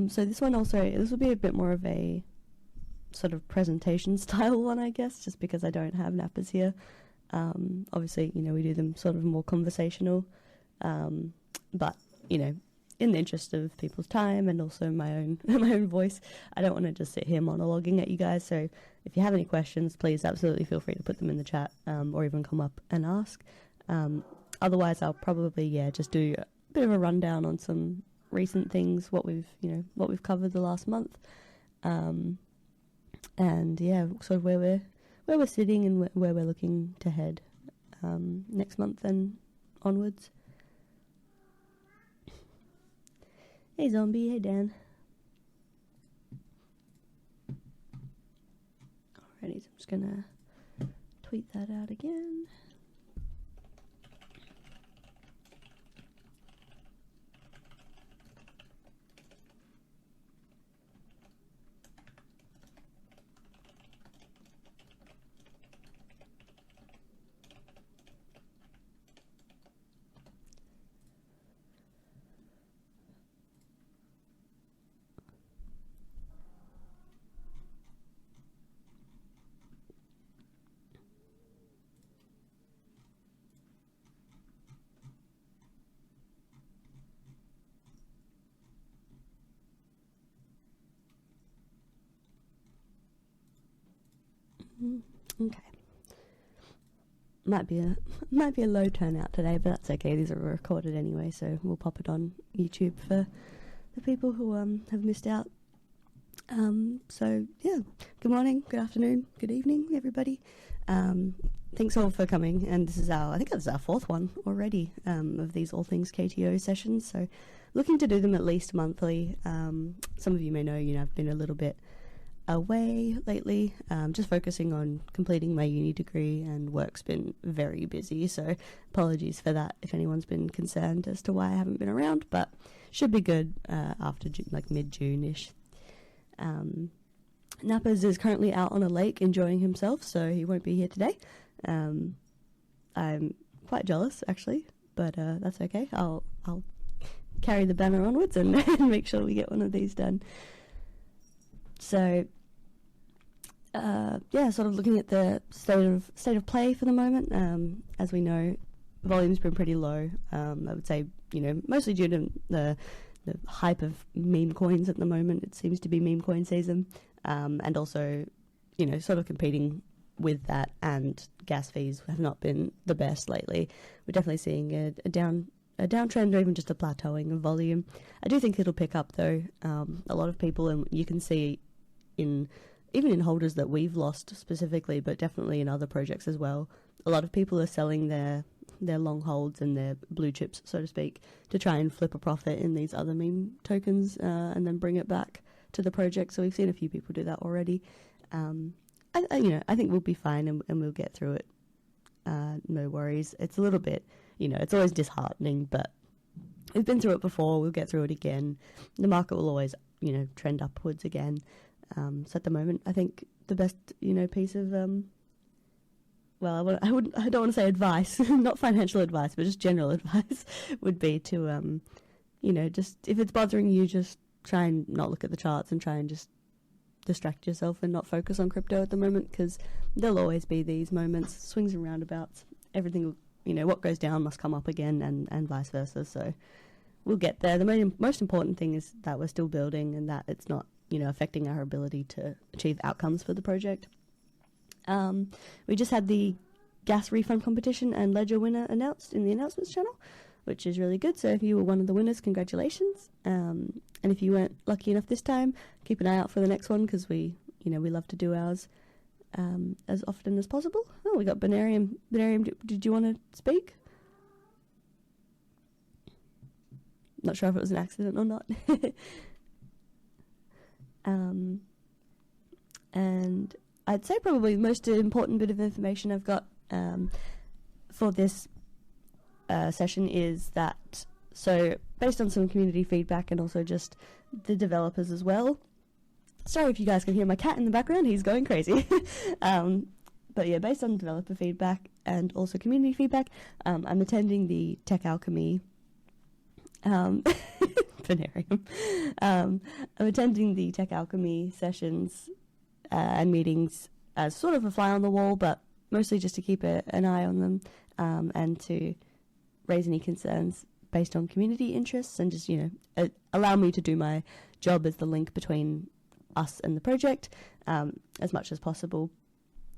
So this one also, this will be a bit more of a sort of presentation style one, I guess, just because I don't have nappers here. Obviously, you know, we do them sort of more conversational, but, you know, in the interest of people's time and also my own voice, I don't want to just sit here monologuing at you guys. So if you have any questions, please absolutely feel free to put them in the chat, or even come up and ask. Otherwise, I'll probably, just do a bit of a rundown on some recent things, what we've covered the last month, and yeah, sort of where we're sitting and where we're looking to head next month and onwards. Hey Zombie, hey Dan. Alrighty, so I'm just gonna tweet that out again. Okay. Might be a low turnout today, but that's okay. These are recorded anyway, so we'll pop it on YouTube for the people who have missed out. So yeah, good morning, good afternoon, good evening, everybody. Thanks all for coming, and this is I think this is our fourth one already of these All Things KTO sessions. So looking to do them at least monthly. Some of you may know, I've been a little bit away lately, just focusing on completing my uni degree, and work's been very busy, so apologies for that if anyone's been concerned as to why I haven't been around, but should be good after mid-June-ish. Nappers is currently out on a lake enjoying himself, so he won't be here today. I'm quite jealous actually, but that's okay. I'll carry the banner onwards and make sure we get one of these done. So, sort of looking at the state of play for the moment. As we know, volume's been pretty low. I would say, mostly due to the hype of meme coins at the moment. It seems to be meme coin season, and also, sort of competing with that. And gas fees have not been the best lately. We're definitely seeing a downtrend, or even just a plateauing of volume. I do think it'll pick up though. A lot of people, and you can see even in holders that we've lost specifically, but definitely in other projects as well, a lot of people are selling their long holds and their blue chips, so to speak, to try and flip a profit in these other meme tokens, and then bring it back to the project. So we've seen a few people do that already. I think we'll be fine, and we'll get through it. No worries. It's a little bit, it's always disheartening, but we've been through it before. We'll get through it again. The market will always, trend upwards again. So at the moment, I think the best, piece of, I don't want to say advice, not financial advice, but just general advice would be to, just, if it's bothering you, just try and not look at the charts and try and just distract yourself and not focus on crypto at the moment, because there'll always be these moments, swings and roundabouts. Everything, what goes down must come up again, and vice versa. So we'll get there. The most important thing is that we're still building, and that it's not, affecting our ability to achieve outcomes for the project. We just had the gas refund competition and ledger winner announced in the announcements channel, which is really good. So if you were one of the winners, congratulations. And if you weren't lucky enough this time, keep an eye out for the next one, because we love to do ours as often as possible. Oh, we got Binarium. Binarium, did you want to speak? Not sure if it was an accident or not. And I'd say probably the most important bit of information I've got for this session is that, so based on some community feedback and also just the developers as well. Sorry if you guys can hear my cat in the background, he's going crazy. But yeah, based on developer feedback and also community feedback, I'm attending the Tech Alchemy. Planarium. I'm attending the Tech Alchemy sessions and meetings as sort of a fly on the wall, but mostly just to keep an eye on them and to raise any concerns based on community interests and just, allow me to do my job as the link between us and the project as much as possible.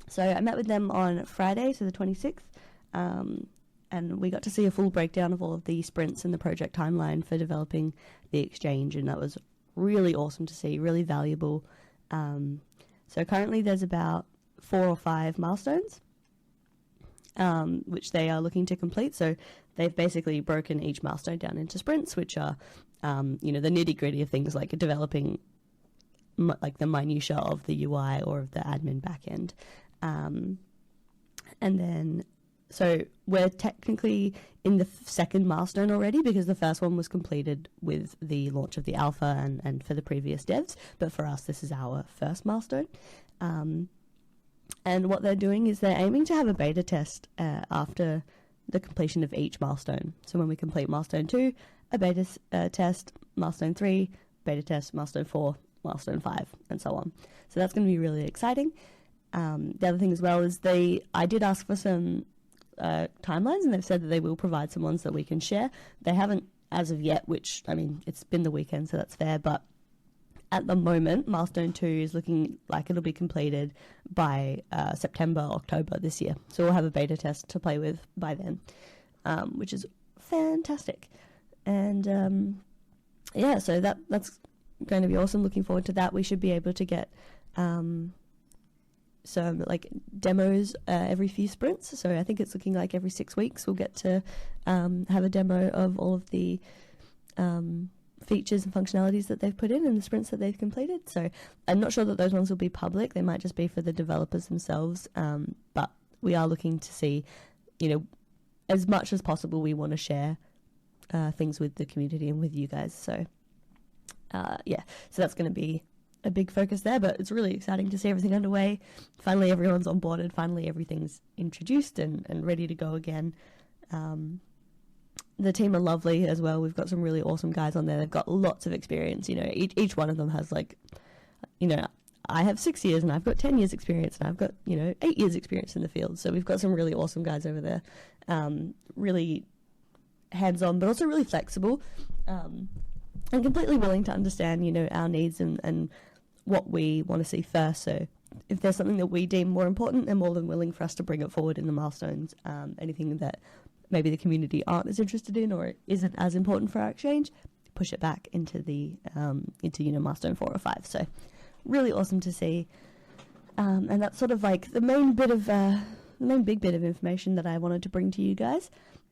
So I met with them on Friday, so the 26th, and we got to see a full breakdown of all of the sprints and the project timeline for developing the exchange, and that was really awesome to see, really valuable. So currently there's about 4 or 5 milestones, which they are looking to complete. So they've basically broken each milestone down into sprints, which are, the nitty-gritty of things like developing like the minutiae of the UI or of the admin backend. And then, so we're technically in the second milestone already because the first one was completed with the launch of the alpha and for the previous devs. But for us, this is our first milestone. And what they're doing is they're aiming to have a beta test after the completion of each milestone. So when we complete milestone 2, a beta test, milestone 3, beta test, milestone 4, milestone 5, and so on. So that's going to be really exciting. The other thing as well is I did ask for some timelines, and they've said that they will provide some ones that we can share. They haven't as of yet, which, I mean, it's been the weekend, so that's fair, but at the moment, milestone 2 is looking like it'll be completed by September, October this year. So we'll have a beta test to play with by then, which is fantastic. And so that's going to be awesome. Looking forward to that. We should be able to get some like demos every few sprints. So I think it's looking like every 6 weeks we'll get to have a demo of all of the features and functionalities that they've put in the sprints that they've completed. So I'm not sure that those ones will be public. They might just be for the developers themselves. But we are looking to see, as much as possible, we want to share things with the community and with you guys. So so that's going to be a big focus there, but it's really exciting to see everything underway. Finally, everyone's onboarded. Finally, everything's introduced and ready to go again. The team are lovely as well. We've got some really awesome guys on there. They've got lots of experience. Each one of them has I have 6 years and I've got 10 years experience and I've got, 8 years experience in the field. So we've got some really awesome guys over there. Really hands-on, but also really flexible. And completely willing to understand, our needs and what we want to see first. So if there's something that we deem more important, they're more than willing for us to bring it forward in the milestones. Anything that maybe the community aren't as interested in or isn't as important for our exchange, push it back into the milestone 4 or 5. So really awesome to see. And that's sort of like the main big bit of information that I wanted to bring to you guys.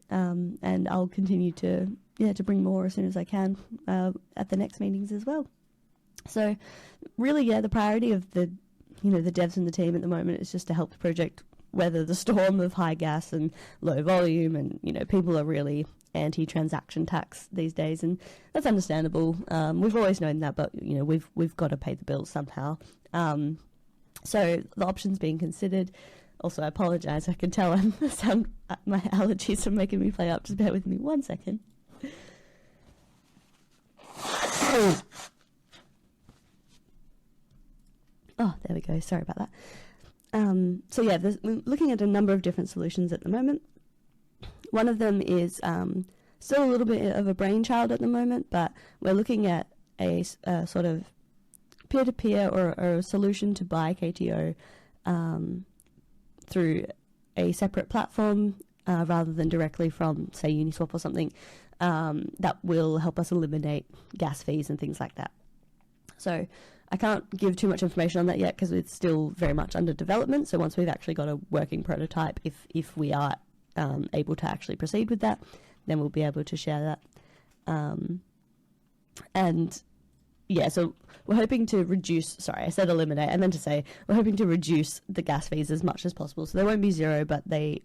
And I'll continue to bring more as soon as I can at the next meetings as well. So really, the priority of the devs and the team at the moment is just to help the project weather the storm of high gas and low volume, and people are really anti-transaction tax these days, and that's understandable. We've always known that, but we've got to pay the bills somehow. So the options being considered. Also, I apologise. I can tell my allergies are making me play up. Just bear with me 1 second. Oh, there we go. Sorry about that. There's looking at a number of different solutions at the moment. One of them is still a little bit of a brainchild at the moment, but we're looking at a sort of peer-to-peer or a solution to buy KTO through a separate platform rather than directly from, say, UNISWAP or something, that will help us eliminate gas fees and things like that. So I can't give too much information on that yet because it's still very much under development. So once we've actually got a working prototype, if we are able to actually proceed with that, then we'll be able to share that. So we're hoping to reduce, sorry, I said eliminate, I meant to say we're hoping to reduce the gas fees as much as possible. So they won't be zero, but they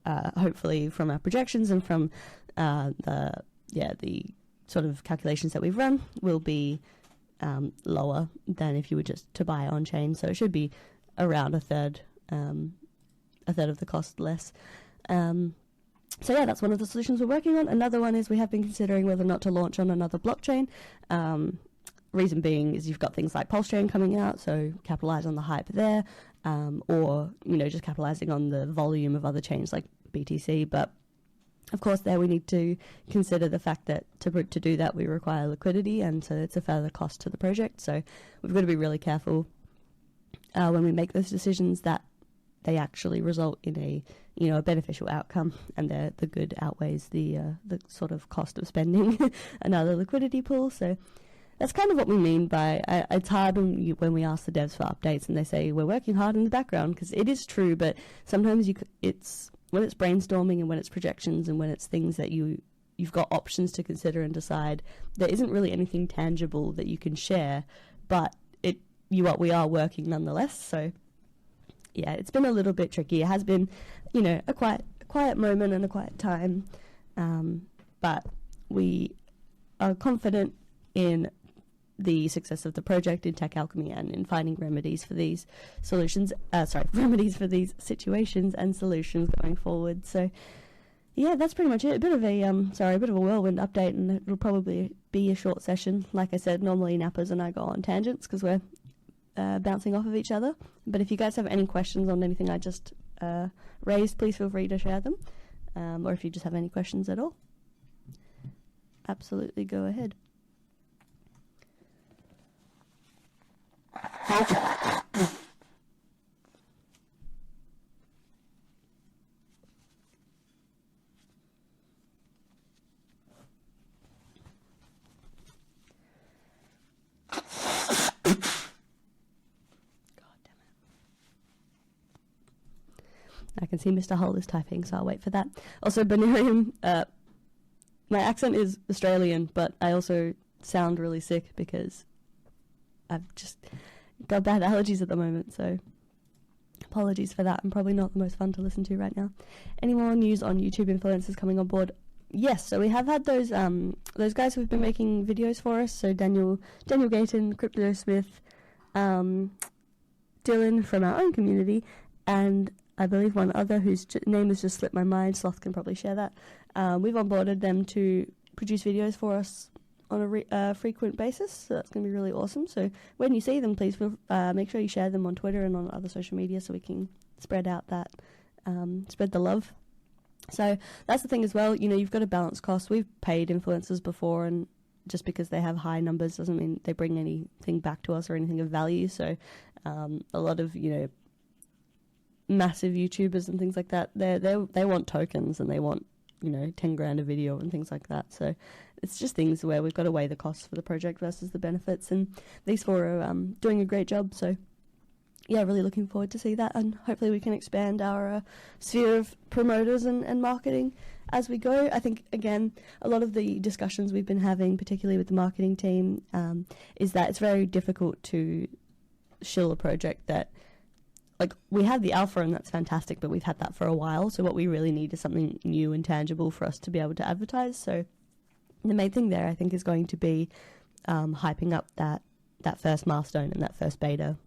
hopefully from our projections and from the sort of calculations that we've run will be lower than if you were just to buy on chain. So it should be around a third of the cost less. So yeah, that's one of the solutions we're working on. Another one is we have been considering whether or not to launch on another blockchain. Reason being is you've got things like Pulse Chain coming out, so capitalize on the hype there, or just capitalizing on the volume of other chains like BTC. But of course, there we need to consider the fact that to do that we require liquidity, and so it's a further cost to the project. So we've got to be really careful when we make those decisions that they actually result in a beneficial outcome, and the good outweighs the sort of cost of spending another liquidity pool. So that's kind of what we mean by it's hard when we ask the devs for updates and they say we're working hard in the background, because it is true, but sometimes it's when it's brainstorming and when it's projections and when it's things that you've got options to consider and decide, there isn't really anything tangible that you can share, but we are working nonetheless. So yeah, it's been a little bit tricky. It has been a quiet moment and a quiet time, but we are confident in the success of the project, in tech alchemy, and in finding remedies for these remedies for these situations and solutions going forward. So yeah, that's pretty much it. A bit of a whirlwind update, and it'll probably be a short session. Like I said, normally Nappers and I go on tangents because we're bouncing off of each other. But if you guys have any questions on anything I just raised, please feel free to share them, or if you just have any questions at all, absolutely go ahead. I can see Mr. Hull is typing, so I'll wait for that. Also, Bonarium, my accent is Australian, but I also sound really sick because I've just got bad allergies at the moment, so apologies for that. I'm probably not the most fun to listen to right now. Any more news on YouTube influencers coming on board? Yes, so we have had those guys who've been making videos for us. So Daniel Gayton, Crypto Smith, Dylan from our own community, and I believe one other whose name has just slipped my mind. Sloth can probably share that. We've onboarded them to produce videos for us on a frequent basis, so that's going to be really awesome. So when you see them, please make sure you share them on Twitter and on other social media so we can spread out that, spread the love. So that's the thing as well, you've got to balance costs. We've paid influencers before, and just because they have high numbers doesn't mean they bring anything back to us or anything of value. So a lot of, massive YouTubers and things like that, they want tokens and they want 10 grand a video and things like that. So it's just things where we've got to weigh the costs for the project versus the benefits, and these four are doing a great job. So yeah, really looking forward to see that, and hopefully we can expand our sphere of promoters and marketing as we go. I think, again, a lot of the discussions we've been having, particularly with the marketing team, is that it's very difficult to shill a project that, we have the alpha and that's fantastic, but we've had that for a while. So what we really need is something new and tangible for us to be able to advertise. So the main thing there, I think, is going to be hyping up that first milestone and that first beta,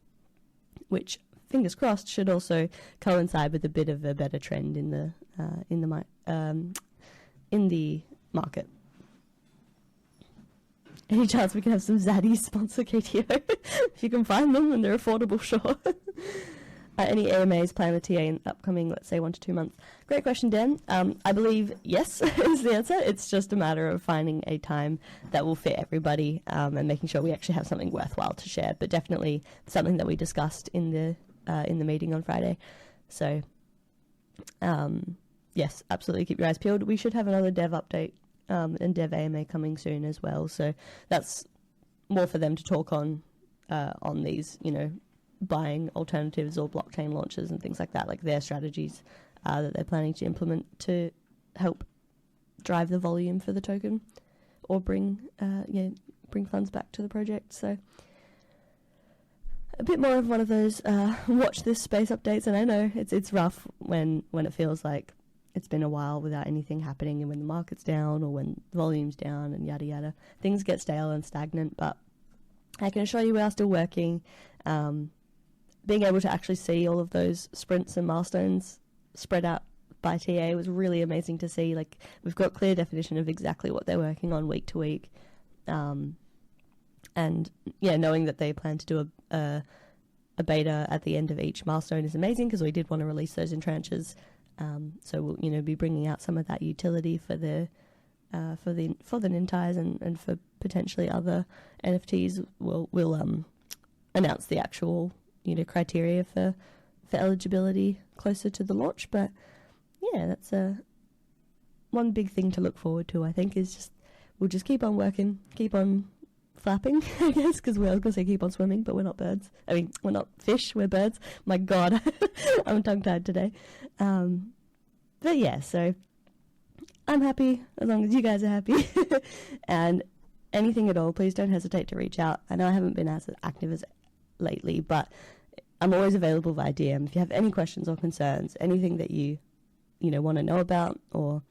which, fingers crossed, should also coincide with a bit of a better trend in the market. Any chance we can have some zaddies sponsor KTO? If you can find them and they're affordable, sure. Any AMAs plan a TA in upcoming, let's say, 1 to 2 months? Great question, Dan. I believe yes is the answer. It's just a matter of finding a time that will fit everybody, and making sure we actually have something worthwhile to share. But definitely something that we discussed in the meeting on Friday. So yes, absolutely keep your eyes peeled. We should have another dev update and dev AMA coming soon as well. So that's more for them to talk on these, buying alternatives or blockchain launches and things like that, like their strategies that they're planning to implement to help drive the volume for the token or bring funds back to the project. So a bit more of one of those watch this space updates. And I know it's rough when it feels like it's been a while without anything happening, and when the market's down or when the volume's down and yada yada, things get stale and stagnant. But I can assure you we are still working. Being able to actually see all of those sprints and milestones spread out by TA. It was really amazing to see. Like, we've got clear definition of exactly what they're working on week to week. And yeah, knowing that they plan to do a beta at the end of each milestone is amazing, because we did want to release those in tranches. So we'll, you know, be bringing out some of that utility for the Nintai's and for potentially other NFTs. We'll announce the actual, you know, criteria for eligibility closer to the launch. But yeah, that's one big thing to look forward to, I think, is just we'll just keep on working, keep on flapping, I guess, because we're going to say keep on swimming, but we're not birds. I mean, we're not fish, we're birds. My God, I'm tongue-tied today. But yeah, so I'm happy as long as you guys are happy. And anything at all, please don't hesitate to reach out. I know I haven't been as active as lately, but I'm always available via DM. If you have any questions or concerns, anything that you want to know about, or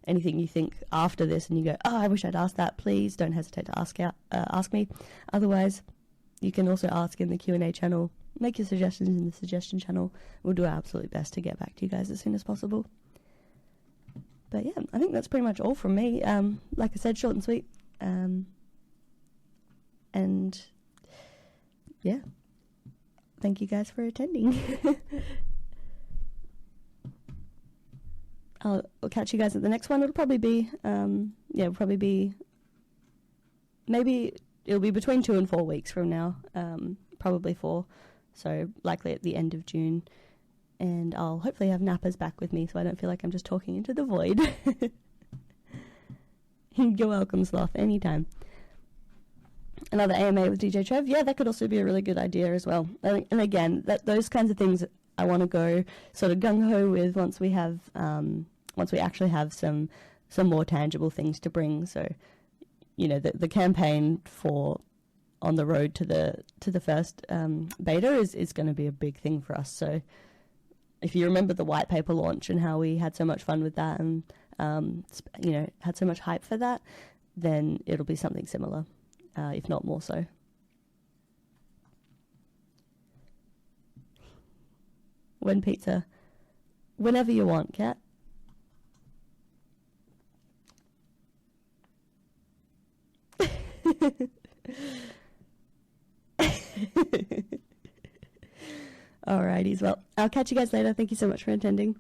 anything you think after this and you go, oh, I wish I'd asked that, please don't hesitate to ask me. Otherwise, you can also ask in the Q&A channel. Make your suggestions in the suggestion channel. We'll do our absolute best to get back to you guys as soon as possible. But yeah, I think that's pretty much all from me. Like I said, short and sweet. And yeah, thank you guys for attending. I'll catch you guys at the next one. It'll probably be, maybe it'll be between 2 and 4 weeks from now, probably 4, so likely at the end of June. And I'll hopefully have Nappas back with me, so I don't feel like I'm just talking into the void. You're welcome, Sloth, anytime. Another AMA with DJ Trev, yeah, that could also be a really good idea as well. And again, those kinds of things I want to go sort of gung-ho with once we actually have some more tangible things to bring. So, you know, the campaign for On the Road to the first beta is going to be a big thing for us. So if you remember the white paper launch and how we had so much fun with that and had so much hype for that, then it'll be something similar, if not more so. When pizza? Whenever you want, Kat. Alrighties, well, I'll catch you guys later. Thank you so much for attending.